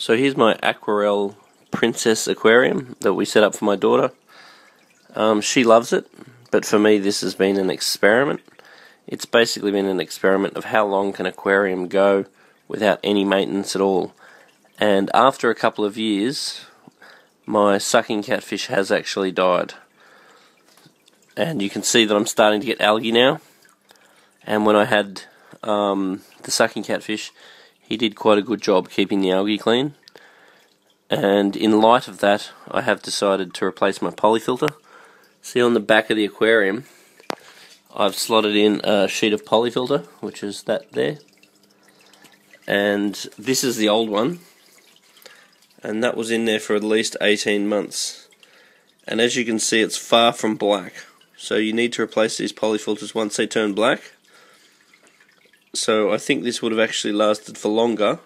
So here's my Aquarel Princess Aquarium that we set up for my daughter. She loves it, but for me this has been an experiment. It's basically been an experiment of how long can an aquarium go without any maintenance at all. And after a couple of years, my sucking catfish has actually died. And you can see that I'm starting to get algae now. And when I had the sucking catfish, he did quite a good job keeping the algae clean. And in light of that, I have decided to replace my polyfilter. See, on the back of the aquarium, I've slotted in a sheet of polyfilter, which is that there. And this is the old one. And that was in there for at least 18 months. And as you can see, it's far from black. So you need to replace these polyfilters once they turn black. So I think this would have actually lasted for longer.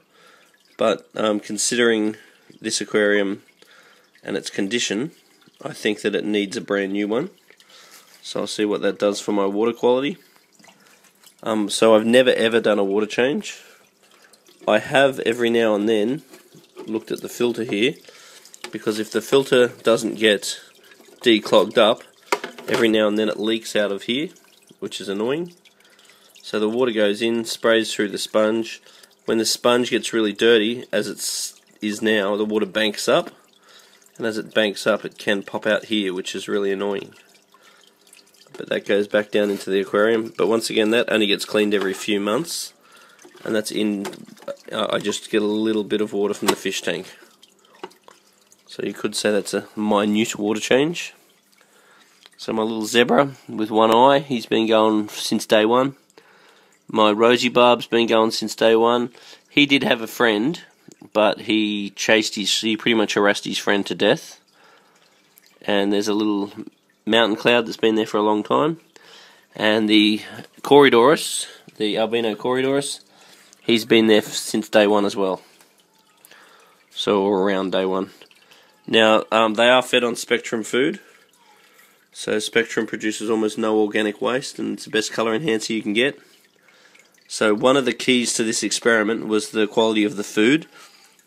But considering this aquarium and its condition, I think that it needs a brand new one. So I'll see what that does for my water quality. So I've never ever done a water change. I have every now and then looked at the filter here, because if the filter doesn't get declogged up, every now and then it leaks out of here, which is annoying. So the water goes in, sprays through the sponge. When the sponge gets really dirty, as it is now, the water banks up, and as it banks up it can pop out here, which is really annoying. But that goes back down into the aquarium. But once again, that only gets cleaned every few months, and that's in, I just get a little bit of water from the fish tank. So you could say that's a minute water change. So my little zebra with one eye, he's been going since day one. My rosy barb's been going since day one. He did have a friend, but he pretty much harassed his friend to death. And there's a little mountain cloud that's been there for a long time. And the Corydoras, the albino Corydoras, he's been there since day one as well. So around day one. Now, they are fed on Spectrum food. So Spectrum produces almost no organic waste, and it's the best colour enhancer you can get. So one of the keys to this experiment was the quality of the food.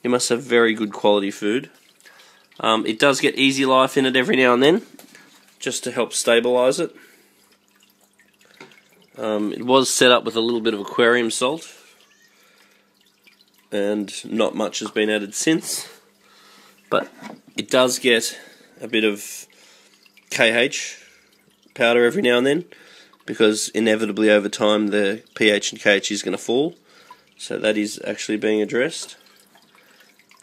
You must have very good quality food. It does get Easy Life in it every now and then, just to help stabilise it. It was set up with a little bit of aquarium salt, and not much has been added since. But it does get a bit of KH powder every now and then, because inevitably over time the pH and KH is going to fall. So that is actually being addressed.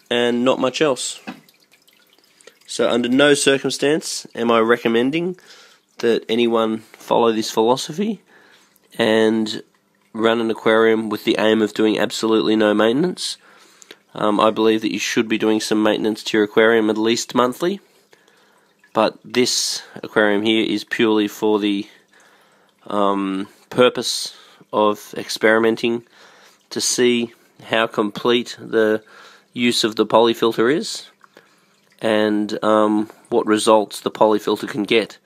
And not much else. So under no circumstance am I recommending that anyone follow this philosophy and run an aquarium with the aim of doing absolutely no maintenance. I believe that you should be doing some maintenance to your aquarium at least monthly. But this aquarium here is purely for the purpose of experimenting to see how complete the use of the polyfilter is, and what results the polyfilter can get.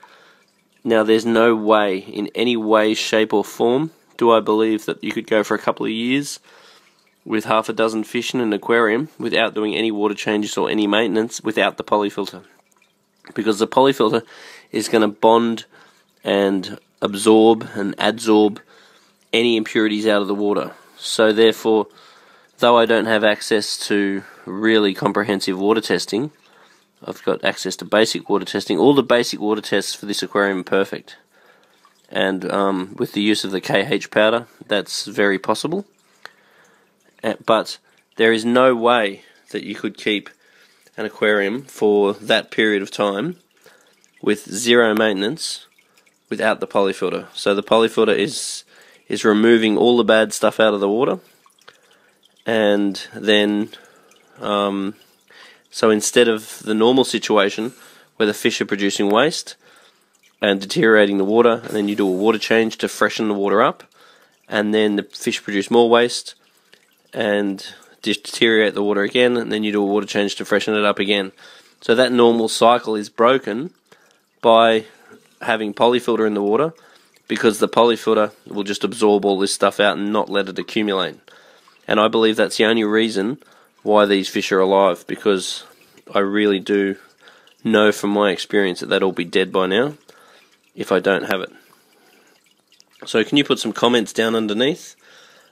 Now, there's no way, in any way, shape or form, do I believe that you could go for a couple of years with half a dozen fish in an aquarium without doing any water changes or any maintenance without the polyfilter. Because the polyfilter is going to bond and absorb and adsorb any impurities out of the water. So therefore, though I don't have access to really comprehensive water testing, I've got access to basic water testing. All the basic water tests for this aquarium are perfect. And with the use of the KH powder, that's very possible. But there is no way that you could keep an aquarium for that period of time with zero maintenance without the polyfilter. So the polyfilter is removing all the bad stuff out of the water, and then so instead of the normal situation where the fish are producing waste and deteriorating the water, and then you do a water change to freshen the water up, and then the fish produce more waste and deteriorate the water again, and then you do a water change to freshen it up again. So that normal cycle is broken by having polyfilter in the water, because the polyfilter will just absorb all this stuff out and not let it accumulate. And I believe that's the only reason why these fish are alive, because I really do know from my experience that they'd all be dead by now if I don't have it. So can you put some comments down underneath,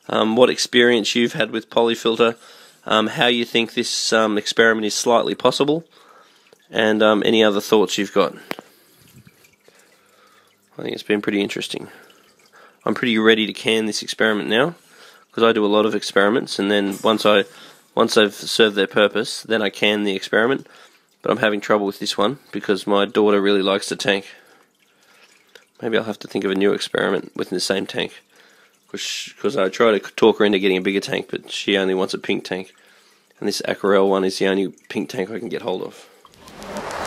what experience you've had with Polyfilter, how you think this experiment is slightly possible, and any other thoughts you've got. I think it's been pretty interesting. I'm pretty ready to can this experiment now, because I do a lot of experiments, and then once they've served their purpose, then I can the experiment. But I'm having trouble with this one because my daughter really likes the tank. Maybe I'll have to think of a new experiment within the same tank, because I try to talk her into getting a bigger tank, but she only wants a pink tank, and this Aquarium one is the only pink tank I can get hold of.